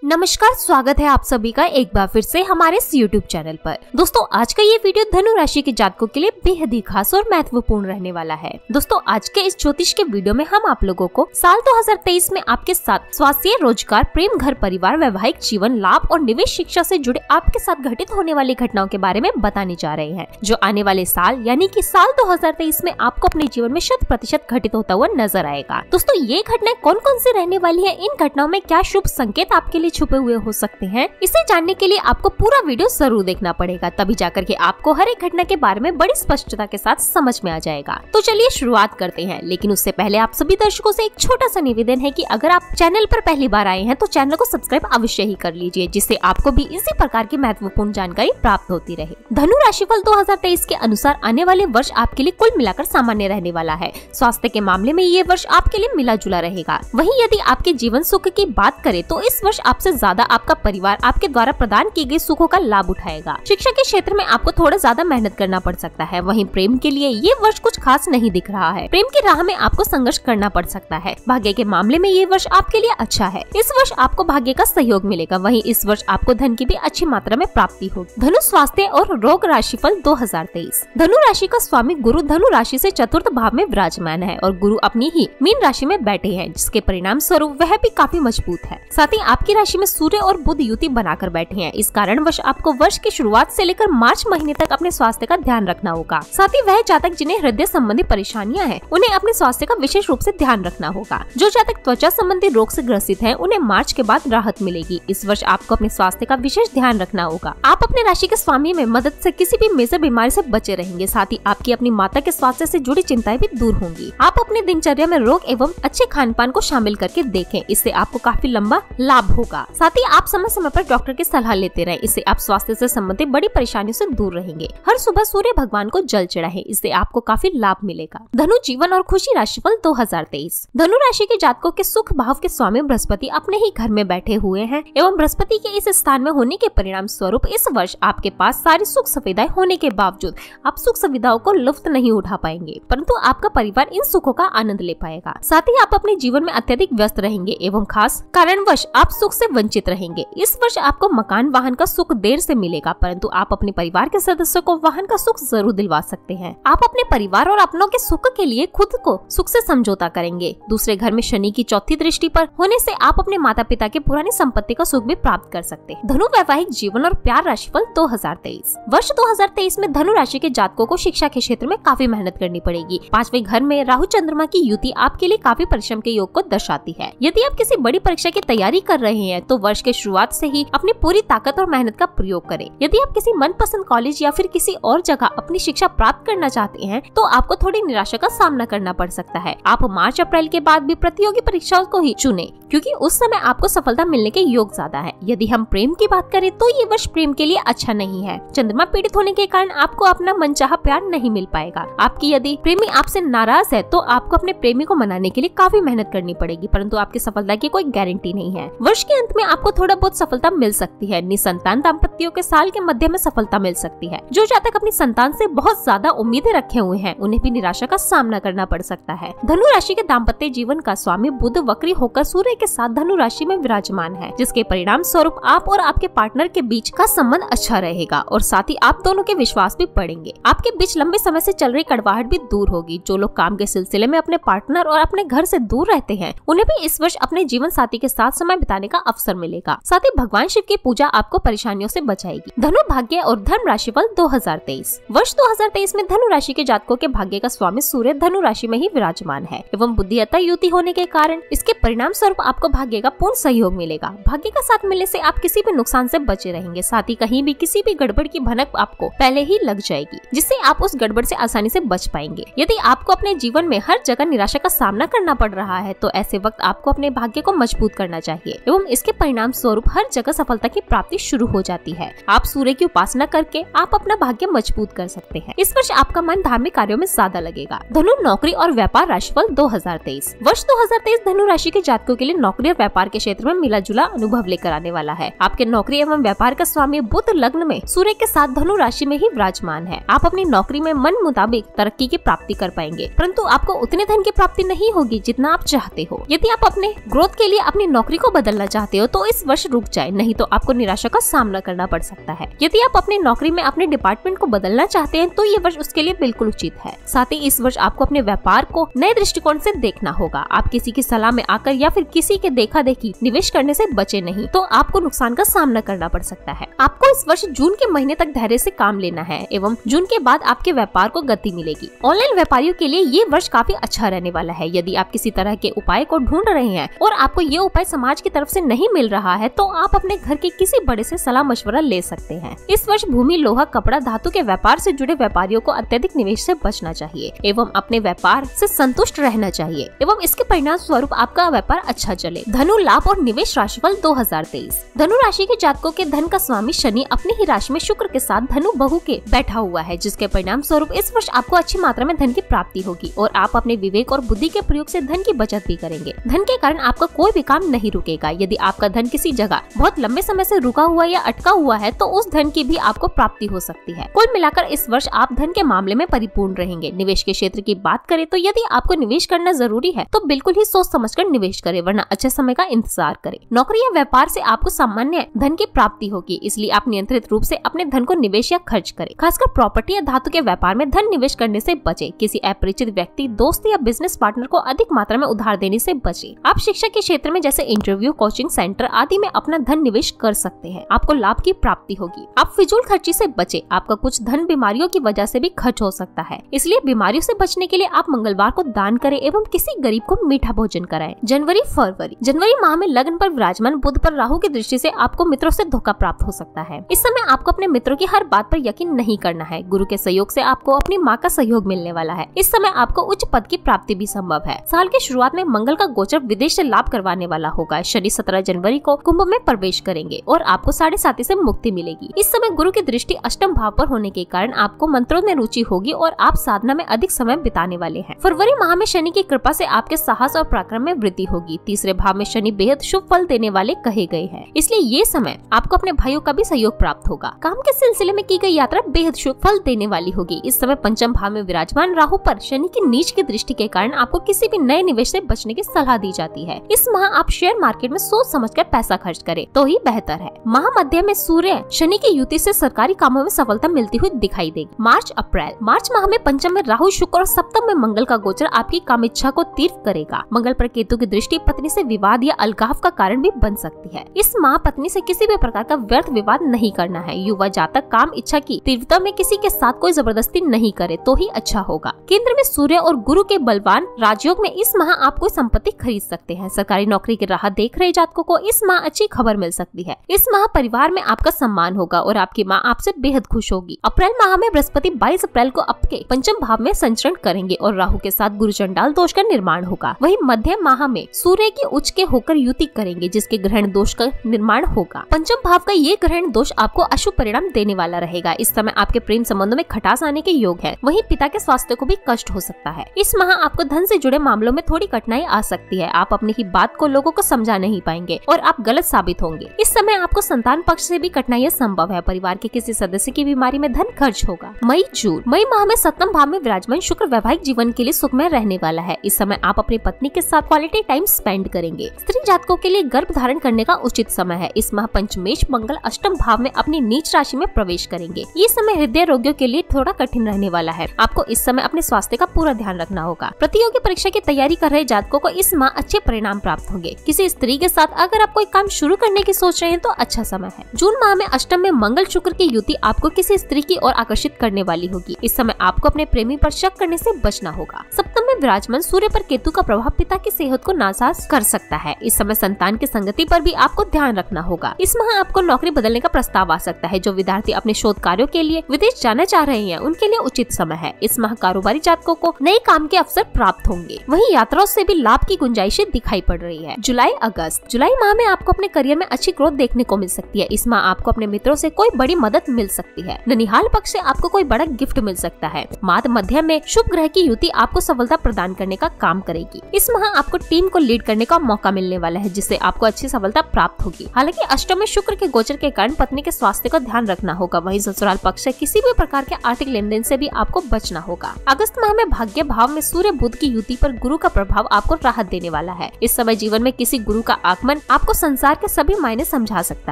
नमस्कार, स्वागत है आप सभी का एक बार फिर से हमारे इस YouTube चैनल पर। दोस्तों, आज का ये वीडियो धनु राशि के जातकों के लिए बेहद ही खास और महत्वपूर्ण रहने वाला है। दोस्तों, आज के इस ज्योतिष के वीडियो में हम आप लोगों को साल 2023 में आपके साथ स्वास्थ्य, रोजगार, प्रेम, घर परिवार, वैवाहिक जीवन, लाभ और निवेश, शिक्षा से जुड़े आपके साथ घटित होने वाली घटनाओं के बारे में बताने जा रहे हैं, जो आने वाले साल यानी कि साल 2023 में आपको अपने जीवन में 100% घटित होता हुआ नजर आएगा। दोस्तों, ये घटनाएं कौन कौन सी रहने वाली है, इन घटनाओं में क्या शुभ संकेत आपके लिए छुपे हुए हो सकते हैं, इसे जानने के लिए आपको पूरा वीडियो जरूर देखना पड़ेगा। तभी जाकर के आपको हर एक घटना के बारे में बड़ी स्पष्टता के साथ समझ में आ जाएगा। तो चलिए शुरुआत करते हैं, लेकिन उससे पहले आप सभी दर्शकों से एक छोटा सा निवेदन है कि अगर आप चैनल पर पहली बार आए हैं तो चैनल को सब्सक्राइब अवश्य ही कर लीजिए, जिससे आपको भी इसी प्रकार की महत्वपूर्ण जानकारी प्राप्त होती रहे। धनु राशिफल 2023 के अनुसार आने वाले वर्ष आपके लिए कुल मिलाकर सामान्य रहने वाला है। स्वास्थ्य के मामले में ये वर्ष आपके लिए मिला जुला रहेगा। वहीं यदि आपके जीवन सुख की बात करें तो इस वर्ष आपसे ज्यादा आपका परिवार आपके द्वारा प्रदान की गई सुखों का लाभ उठाएगा। शिक्षा के क्षेत्र में आपको थोड़ा ज्यादा मेहनत करना पड़ सकता है। वहीं प्रेम के लिए ये वर्ष कुछ खास नहीं दिख रहा है। प्रेम की राह में आपको संघर्ष करना पड़ सकता है। भाग्य के मामले में ये वर्ष आपके लिए अच्छा है। इस वर्ष आपको भाग्य का सहयोग मिलेगा। वहीं इस वर्ष आपको धन की भी अच्छी मात्रा में प्राप्ति होगी। धनु स्वास्थ्य और रोग राशिफल 2023। धनु राशि का स्वामी गुरु धनु राशि से चतुर्थ भाव में विराजमान है और गुरु अपनी ही मीन राशि में बैठे हैं, जिसके परिणाम स्वरूप वह भी काफी मजबूत है। साथ ही आपकी राशि में सूर्य और बुध युति बनाकर बैठे हैं। इस कारणवश आपको वर्ष की शुरुआत से लेकर मार्च महीने तक अपने स्वास्थ्य का ध्यान रखना होगा। साथ ही वह जातक जिन्हें हृदय संबंधी परेशानियां हैं, उन्हें अपने स्वास्थ्य का विशेष रूप से ध्यान रखना होगा। जो जातक त्वचा संबंधी रोग से ग्रसित हैं, उन्हें मार्च के बाद राहत मिलेगी। इस वर्ष आपको अपने स्वास्थ्य का विशेष ध्यान रखना होगा। आप अपने राशि के स्वामी में मदद से किसी भी मेजर बीमारी से बचे रहेंगे। साथ ही आपकी अपनी माता के स्वास्थ्य से जुड़ी चिंताएं भी दूर होंगी। आप अपने दिनचर्या में रोग एवं अच्छे खान पान को शामिल करके देखें, इससे आपको काफी लंबा लाभ होगा। साथ ही आप समय समय पर डॉक्टर की सलाह लेते रहें, इससे आप स्वास्थ्य से संबंधित बड़ी परेशानियों से दूर रहेंगे। हर सुबह सूर्य भगवान को जल चढ़ाएं, इससे आपको काफी लाभ मिलेगा। धनु जीवन और खुशी राशिफल 2023। धनु राशि के जातकों के सुख भाव के स्वामी बृहस्पति अपने ही घर में बैठे हुए हैं एवं बृहस्पति के इस स्थान में होने के परिणाम स्वरूप इस वर्ष आपके पास सारी सुख सुविधाएं होने के बावजूद आप सुख सुविधाओं को लुफ्त नहीं उठा पाएंगे, परंतु आपका परिवार इन सुखों का आनंद ले पाएगा। साथ ही आप अपने जीवन में अत्यधिक व्यस्त रहेंगे एवं खास कारणवश आप सुख से वंचित रहेंगे। इस वर्ष आपको मकान वाहन का सुख देर से मिलेगा, परंतु आप अपने परिवार के सदस्यों को वाहन का सुख जरूर दिलवा सकते हैं। आप अपने परिवार और अपनों के सुख के लिए खुद को सुख से समझौता करेंगे। दूसरे घर में शनि की चौथी दृष्टि पर होने से आप अपने माता पिता की पुरानी संपत्ति का सुख भी प्राप्त कर सकते हैं। धनु वैवाहिक जीवन और प्यार राशिफल 2023। वर्ष 2023 में धनु राशि के जातकों को शिक्षा के क्षेत्र में काफी मेहनत करनी पड़ेगी। 5वें घर में राहु चंद्रमा की युति आपके लिए काफी परिश्रम के योग को दर्शाती है। यदि आप किसी बड़ी परीक्षा की तैयारी कर रहे हैं तो वर्ष के शुरुआत से ही अपनी पूरी ताकत और मेहनत का प्रयोग करें। यदि आप किसी मनपसंद कॉलेज या फिर किसी और जगह अपनी शिक्षा प्राप्त करना चाहते हैं तो आपको थोड़ी निराशा का सामना करना पड़ सकता है। आप मार्च अप्रैल के बाद भी प्रतियोगी परीक्षाओं को ही चुने, क्योंकि उस समय आपको सफलता मिलने के योग ज्यादा है। यदि हम प्रेम की बात करें तो ये वर्ष प्रेम के लिए अच्छा नहीं है। चंद्रमा पीड़ित होने के कारण आपको अपना मनचाहा प्यार नहीं मिल पाएगा। आपकी यदि प्रेमी आपसे नाराज है तो आपको अपने प्रेमी को मनाने के लिए काफी मेहनत करनी पड़ेगी, परंतु आपकी सफलता की कोई गारंटी नहीं है। वर्ष के अंत में आपको थोड़ा बहुत सफलता मिल सकती है। निसंतान दाम्पत्यों के साल के मध्य में सफलता मिल सकती है। जो जातक अपनी संतान से बहुत ज्यादा उम्मीदें रखे हुए हैं, उन्हें भी निराशा का सामना करना पड़ सकता है। धनु राशि के दाम्पत्य जीवन का स्वामी बुध वक्री होकर सूर्य के साथ धनु राशि में विराजमान है, जिसके परिणाम स्वरूप आप और आपके पार्टनर के बीच का संबंध अच्छा रहेगा और साथ ही आप दोनों के विश्वास भी बढ़ेंगे। आपके बीच लंबे समय से चल रही कड़वाहट भी दूर होगी। जो लोग काम के सिलसिले में अपने पार्टनर और अपने घर से दूर रहते हैं, उन्हें भी इस वर्ष अपने जीवन साथी के साथ समय बिताने का अवसर मिलेगा। साथ ही भगवान शिव की पूजा आपको परेशानियों से बचाएगी। धनु भाग्य और धर्म राशिफल 2023। वर्ष 2023 में धनु राशि के जातकों के भाग्य का स्वामी सूर्य धनु राशि में ही विराजमान है एवं बुद्धियता युति होने के कारण इसके परिणाम स्वरूप आपको भाग्य का पूर्ण सहयोग मिलेगा। भाग्य का साथ मिलने से आप किसी भी नुकसान से बचे रहेंगे। साथ ही कहीं भी किसी भी गड़बड़ की भनक आपको पहले ही लग जाएगी, जिससे आप उस गड़बड़ से आसानी से बच पाएंगे। यदि आपको अपने जीवन में हर जगह निराशा का सामना करना पड़ रहा है तो ऐसे वक्त आपको अपने भाग्य को मजबूत करना चाहिए एवं इसके परिणाम स्वरूप हर जगह सफलता की प्राप्ति शुरू हो जाती है। आप सूर्य की उपासना करके आप अपना भाग्य मजबूत कर सकते हैं। इस वर्ष आपका मन धार्मिक कार्यों में ज्यादा लगेगा। धनु नौकरी और व्यापार राशिफल 2023। वर्ष 2023 धनु राशि के जातकों के लिए नौकरी और व्यापार के क्षेत्र में मिला जुला अनुभव लेकर आने वाला है। आपके नौकरी एवं व्यापार का स्वामी बुध लग्न में सूर्य के साथ धनु राशि में ही विराजमान है। आप अपनी नौकरी में मन मुताबिक तरक्की की प्राप्ति कर पाएंगे, परंतु आपको उतने धन की प्राप्ति नहीं होगी जितना आप चाहते हो। यदि आप अपने ग्रोथ के लिए अपनी नौकरी को बदलना चाहते चाहते हो तो इस वर्ष रुक जाए, नहीं तो आपको निराशा का सामना करना पड़ सकता है। यदि आप अपनी नौकरी में अपने डिपार्टमेंट को बदलना चाहते हैं तो ये वर्ष उसके लिए बिल्कुल उचित है। साथ ही इस वर्ष आपको अपने व्यापार को नए दृष्टिकोण से देखना होगा। आप किसी की सलाह में आकर या फिर किसी के देखा देखी निवेश करने से बचे नहीं तो आपको नुकसान का सामना करना पड़ सकता है। आपको इस वर्ष जून के महीने तक धैर्य से काम लेना है एवं जून के बाद आपके व्यापार को गति मिलेगी। ऑनलाइन व्यापारियों के लिए ये वर्ष काफी अच्छा रहने वाला है। यदि आप किसी तरह के उपाय को ढूंढ रहे हैं और आपको ये उपाय समाज की तरफ से नहीं मिल रहा है तो आप अपने घर के किसी बड़े से सलाह मशवरा ले सकते हैं। इस वर्ष भूमि, लोहा, कपड़ा, धातु के व्यापार से जुड़े व्यापारियों को अत्यधिक निवेश से बचना चाहिए एवं अपने व्यापार से संतुष्ट रहना चाहिए एवं इसके परिणाम स्वरूप आपका व्यापार अच्छा चले। धनु, लाभ और निवेश राशिफल 2023। धनु राशि के जातकों के धन का स्वामी शनि अपनी ही राशि में शुक्र के साथ धनु बहु के बैठा हुआ है, जिसके परिणाम स्वरूप इस वर्ष आपको अच्छी मात्रा में धन की प्राप्ति होगी और आप अपने विवेक और बुद्धि के प्रयोग से धन की बचत भी करेंगे। धन के कारण आपका कोई भी काम नहीं रुकेगा। यदि आपका धन किसी जगह बहुत लंबे समय से रुका हुआ या अटका हुआ है तो उस धन की भी आपको प्राप्ति हो सकती है। कुल मिलाकर इस वर्ष आप धन के मामले में परिपूर्ण रहेंगे। निवेश के क्षेत्र की बात करें तो यदि आपको निवेश करना जरूरी है तो बिल्कुल ही सोच समझकर निवेश करें, वरना अच्छे समय का इंतजार करें। नौकरी या व्यापार से आपको सामान्य धन की प्राप्ति होगी, इसलिए आप नियंत्रित रूप से अपने धन को निवेश या खर्च करें। खासकर प्रॉपर्टी या धातु के व्यापार में धन निवेश करने से बचे। किसी अपरिचित व्यक्ति, दोस्त या बिजनेस पार्टनर को अधिक मात्रा में उधार देने से बचे। आप शिक्षा के क्षेत्र में जैसे इंटरव्यू, कोचिंग सेंटर आदि में अपना धन निवेश कर सकते हैं। आपको लाभ की प्राप्ति होगी। आप फिजूल खर्ची से बचे। आपका कुछ धन बीमारियों की वजह से भी खर्च हो सकता है, इसलिए बीमारियों से बचने के लिए आप मंगलवार को दान करें एवं किसी गरीब को मीठा भोजन कराएं। जनवरी, फरवरी। जनवरी माह में लग्न पर विराजमान बुध पर राहु की दृष्टि से आपको मित्रों से धोखा प्राप्त हो सकता है। इस समय आपको अपने मित्रों की हर बात पर यकीन नहीं करना है। गुरु के सहयोग से आपको अपनी माँ का सहयोग मिलने वाला है। इस समय आपको उच्च पद की प्राप्ति भी संभव है। साल की शुरुआत में मंगल का गोचर विदेश से लाभ करवाने वाला होगा। शनि 17 जनवरी को कुंभ में प्रवेश करेंगे और आपको 7.5 से मुक्ति मिलेगी। इस समय गुरु की दृष्टि अष्टम भाव पर होने के कारण आपको मंत्रों में रुचि होगी और आप साधना में अधिक समय बिताने वाले हैं। फरवरी माह में शनि की कृपा से आपके साहस और पराक्रम में वृद्धि होगी। तीसरे भाव में शनि बेहद शुभ फल देने वाले कहे गए हैं, इसलिए ये समय आपको अपने भाइयों का भी सहयोग प्राप्त होगा। काम के सिलसिले में की गई यात्रा बेहद शुभ फल देने वाली होगी। इस समय पंचम भाव में विराजमान राहु पर शनि की नीच की दृष्टि के कारण आपको किसी भी नए निवेश से बचने की सलाह दी जाती है। इस माह आप शेयर मार्केट में सोच समझकर पैसा खर्च करें तो ही बेहतर है। माह मध्य में सूर्य शनि की युति से सरकारी कामों में सफलता मिलती हुई दिखाई देगी। मार्च, अप्रैल। मार्च माह में पंचम में राहु, शुक्र और सप्तम में मंगल का गोचर आपकी काम इच्छा को तीव्र करेगा। मंगल पर केतु की दृष्टि पत्नी से विवाद या अलगाव का कारण भी बन सकती है। इस माह पत्नी से किसी भी प्रकार का व्यर्थ विवाद नहीं करना है। युवा जातक काम इच्छा की तीव्रता में किसी के साथ कोई जबरदस्ती नहीं करे तो ही अच्छा होगा। केंद्र में सूर्य और गुरु के बलवान राजयोग में इस माह आप कोई संपत्ति खरीद सकते हैं। सरकारी नौकरी की राह देख रहे जातकों को इस माह अच्छी खबर मिल सकती है। इस माह परिवार में आपका सम्मान होगा और आपकी माँ आपसे बेहद खुश होगी। अप्रैल माह में बृहस्पति 22 अप्रैल को आपके पंचम भाव में संचरण करेंगे और राहु के साथ गुरु चंडाल दोष का निर्माण होगा। वहीं मध्य माह में सूर्य की उच्च के होकर युति करेंगे, जिसके ग्रहण दोष का निर्माण होगा। पंचम भाव का ये ग्रहण दोष आपको अशुभ परिणाम देने वाला रहेगा। इस समय आपके प्रेम संबंधों में खटास आने के योग है। वहीं पिता के स्वास्थ्य को भी कष्ट हो सकता है। इस माह आपको धन से जुड़े मामलों में थोड़ी कठिनाई आ सकती है। आप अपनी ही बात को लोगों को समझा नहीं पाएंगे और आप गलत साबित होंगे। इस समय आपको संतान पक्ष से भी कठिनाइयां संभव है। परिवार के किसी सदस्य की बीमारी में धन खर्च होगा। मई, जून। मई माह में सप्तम भाव में विराजमान शुक्र वैवाहिक जीवन के लिए सुखमय रहने वाला है। इस समय आप अपनी पत्नी के साथ क्वालिटी टाइम स्पेंड करेंगे। स्त्री जातकों के लिए गर्भ धारण करने का उचित समय है। इस माह पंचमेश मंगल अष्टम भाव में अपनी नीच राशि में प्रवेश करेंगे। ये समय हृदय रोगियों के लिए थोड़ा कठिन रहने वाला है। आपको इस समय अपने स्वास्थ्य का पूरा ध्यान रखना होगा। प्रतियोगी परीक्षा की तैयारी कर रहे जातकों को इस माह अच्छे परिणाम प्राप्त होंगे। किसी स्त्री के साथ अगर आप कोई काम शुरू करने की सोच रहे हैं तो अच्छा समय है। जून माह में अष्टम में मंगल शुक्र की युति आपको किसी स्त्री की ओर आकर्षित करने वाली होगी। इस समय आपको अपने प्रेमी पर शक करने से बचना होगा। सप्तम में विराजमान सूर्य पर केतु का प्रभाव पिता की सेहत को नासाज कर सकता है। इस समय संतान की संगति पर भी आपको ध्यान रखना होगा। इस माह आपको नौकरी बदलने का प्रस्ताव आ सकता है। जो विद्यार्थी अपने शोध कार्यों के लिए विदेश जाना चाह रहे हैं उनके लिए उचित समय है। इस माह कारोबारी जातकों को नए काम के अवसर प्राप्त होंगे। वहीं यात्राओं से भी लाभ की गुंजाइशें दिखाई पड़ रही है। जुलाई, अगस्त। जुलाई माह में आपको अपने करियर में अच्छी ग्रोथ देखने को मिल सकती है। इस माह आपको अपने मित्रों से कोई बड़ी मदद मिल सकती है। ननिहाल पक्ष से आपको कोई बड़ा गिफ्ट मिल सकता है। माध मध्य में शुभ ग्रह की युति आपको सफलता प्रदान करने का काम करेगी। इस माह आपको टीम को लीड करने का मौका मिलने वाला है, जिससे आपको अच्छी सफलता प्राप्त होगी। हालांकि अष्टम में शुक्र के गोचर के कारण पत्नी के स्वास्थ्य का ध्यान रखना होगा। वहीं ससुराल पक्ष से किसी भी प्रकार के आर्थिक लेन देन से भी आपको बचना होगा। अगस्त माह में भाग्य भाव में सूर्य बुध की युति पर गुरु का प्रभाव आपको राहत देने वाला है। इस समय जीवन में किसी गुरु का आगमन दर्शन आपको संसार के सभी मायने समझा सकता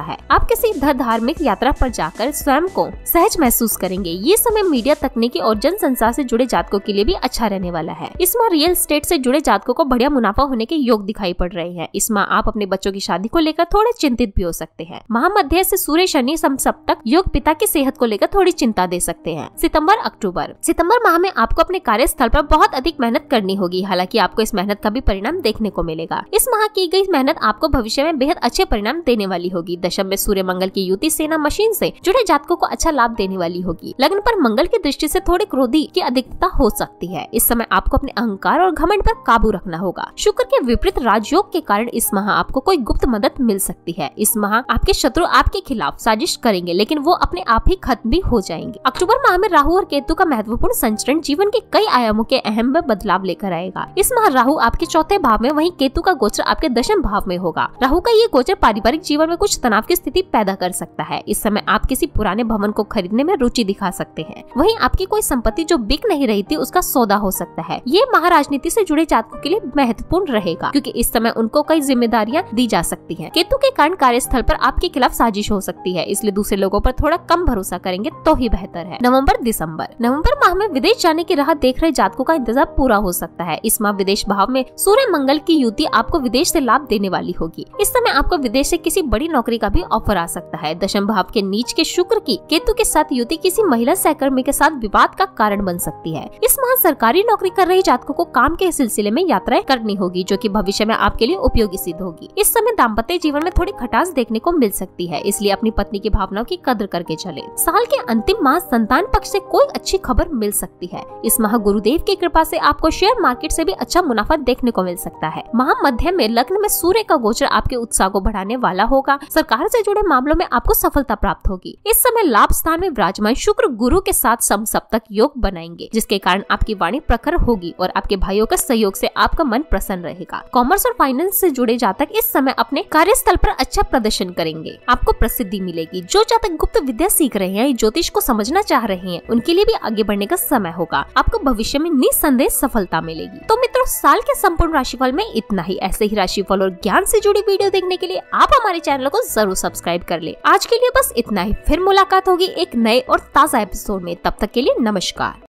है। आप किसी धार्मिक यात्रा पर जाकर स्वयं को सहज महसूस करेंगे। ये समय मीडिया, तकनीकी और जन संसार से जुड़े जातकों के लिए भी अच्छा रहने वाला है। इस माह रियल एस्टेट से जुड़े जातकों को बढ़िया मुनाफा होने के योग दिखाई पड़ रहे हैं। इस माह आप अपने बच्चों की शादी को लेकर थोड़े चिंतित भी हो सकते हैं। माह मध्य से सूर्य शनि समसप्तक योग पिता की सेहत को लेकर थोड़ी चिंता दे सकते हैं। सितंबर अक्टूबर माह में आपको अपने कार्यस्थल पर बहुत अधिक मेहनत करनी होगी। हालांकि आपको इस मेहनत का भी परिणाम देखने को मिलेगा। इस माह की गई मेहनत आपको भविष्य में बेहद अच्छे परिणाम देने वाली होगी। दशम में सूर्य मंगल की युति सेना मशीन से जुड़े जातकों को अच्छा लाभ देने वाली होगी। लग्न पर मंगल की दृष्टि से थोड़ी क्रोधी की अधिकता हो सकती है। इस समय आपको अपने अहंकार और घमंड पर काबू रखना होगा। शुक्र के विपरीत राजयोग के कारण इस माह आपको कोई गुप्त मदद मिल सकती है। इस माह आपके शत्रु आपके खिलाफ साजिश करेंगे, लेकिन वो अपने आप ही खत्म भी हो जाएंगे। अक्टूबर माह में राहु और केतु का महत्वपूर्ण संचरण जीवन के कई आयामों के अहम बदलाव लेकर आएगा। इस माह राहु आपके चौथे भाव में, वहीं केतु का गोचर आपके दशम भाव में होगा। राहु का ये गोचर पारिवारिक जीवन में कुछ तनाव की स्थिति पैदा कर सकता है। इस समय आप किसी पुराने भवन को खरीदने में रुचि दिखा सकते हैं। वहीं आपकी कोई संपत्ति जो बिक नहीं रही थी उसका सौदा हो सकता है। ये माह राजनीति से जुड़े जातकों के लिए महत्वपूर्ण रहेगा, क्योंकि इस समय उनको कई जिम्मेदारियां दी जा सकती हैं। केतु के कारण कार्यस्थल पर आपके खिलाफ साजिश हो सकती है, इसलिए दूसरे लोगों पर थोड़ा कम भरोसा करेंगे तो ही बेहतर है। नवंबर माह में विदेश जाने की राह देख रहे जातकों का इंतजार पूरा हो सकता है। इस माह विदेश भाव में सूर्य मंगल की युति आपको विदेश से लाभ देने वाली होगी। इस समय आपको विदेश से किसी बड़ी नौकरी का भी ऑफर आ सकता है। दशम भाव के नीच के शुक्र की केतु के साथ युति किसी महिला सहकर्मी के साथ विवाद का कारण बन सकती है। इस माह सरकारी नौकरी कर रहे जातकों को काम के सिलसिले में यात्राएं करनी होगी, जो कि भविष्य में आपके लिए उपयोगी सिद्ध होगी। इस समय दाम्पत्य जीवन में थोड़ी खटास देखने को मिल सकती है, इसलिए अपनी पत्नी की भावनाओं की कदर करके चले। साल के अंतिम माह संतान पक्ष से कोई अच्छी खबर मिल सकती है। इस माह गुरुदेव की कृपा से आपको शेयर मार्केट से भी अच्छा मुनाफा देखने को मिल सकता है। माह मध्य में लग्न में सूर्य का गोचर आपके उत्साह को बढ़ाने वाला होगा। सरकार से जुड़े मामलों में आपको सफलता प्राप्त होगी। इस समय लाभ स्थान में विराजमान शुक्र गुरु के साथ समसप्तक योग बनाएंगे, जिसके कारण आपकी वाणी प्रखर होगी और आपके भाइयों के सहयोग से आपका मन प्रसन्न रहेगा। कॉमर्स और फाइनेंस से जुड़े जातक इस समय अपने कार्यस्थल पर अच्छा प्रदर्शन करेंगे। आपको प्रसिद्धि मिलेगी। जो जातक गुप्त विद्या सीख रहे हैं, ज्योतिष को समझना चाह रहे हैं, उनके लिए भी आगे बढ़ने का समय होगा। आपको भविष्य में निसंदेह सफलता मिलेगी। तो मित्रों, साल के संपूर्ण राशिफल में इतना ही। ऐसे ही राशिफल और ज्ञान से जुड़ी वीडियो देखने के लिए आप हमारे चैनल को जरूर सब्सक्राइब कर ले। आज के लिए बस इतना ही। फिर मुलाकात होगी एक नए और ताजा एपिसोड में। तब तक के लिए नमस्कार।